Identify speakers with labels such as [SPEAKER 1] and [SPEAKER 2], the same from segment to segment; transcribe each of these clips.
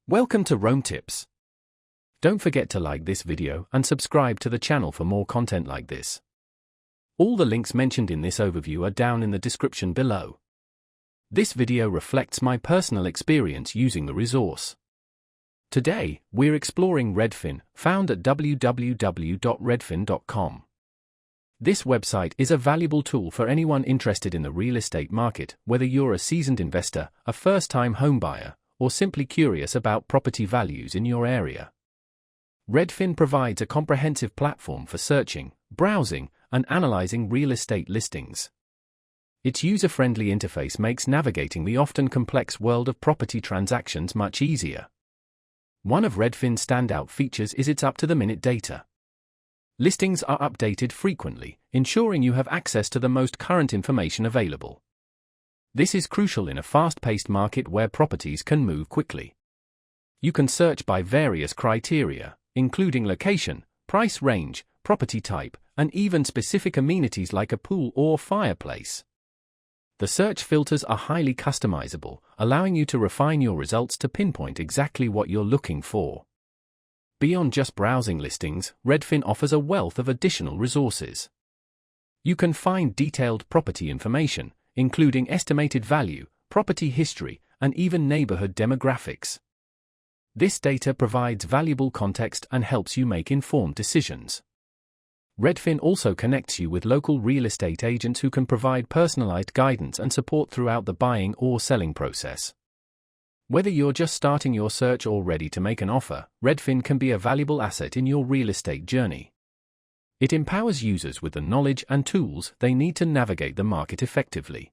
[SPEAKER 1] Welcome to Rome Tips. Don't forget to like this video and subscribe to the channel for more content like this. All the links mentioned in this overview are down in the description below. This video reflects my personal experience using the resource. Today, we're exploring Redfin, found at www.redfin.com. This website is a valuable tool for anyone interested in the real estate market, whether you're a seasoned investor, a first-time homebuyer, or simply curious about property values in your area. Redfin provides a comprehensive platform for searching, browsing, and analyzing real estate listings. Its user-friendly interface makes navigating the often complex world of property transactions much easier. One of Redfin's standout features is its up-to-the-minute data. Listings are updated frequently, ensuring you have access to the most current information available. This is crucial in a fast-paced market where properties can move quickly. You can search by various criteria, including location, price range, property type, and even specific amenities like a pool or fireplace. The search filters are highly customizable, allowing you to refine your results to pinpoint exactly what you're looking for. Beyond just browsing listings, Redfin offers a wealth of additional resources. You can find detailed property information, including estimated value, property history, and even neighborhood demographics. This data provides valuable context and helps you make informed decisions. Redfin also connects you with local real estate agents who can provide personalized guidance and support throughout the buying or selling process. Whether you're just starting your search or ready to make an offer, Redfin can be a valuable asset in your real estate journey. It empowers users with the knowledge and tools they need to navigate the market effectively.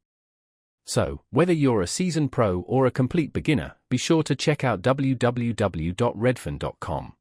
[SPEAKER 1] So, whether you're a seasoned pro or a complete beginner, be sure to check out www.redfin.com.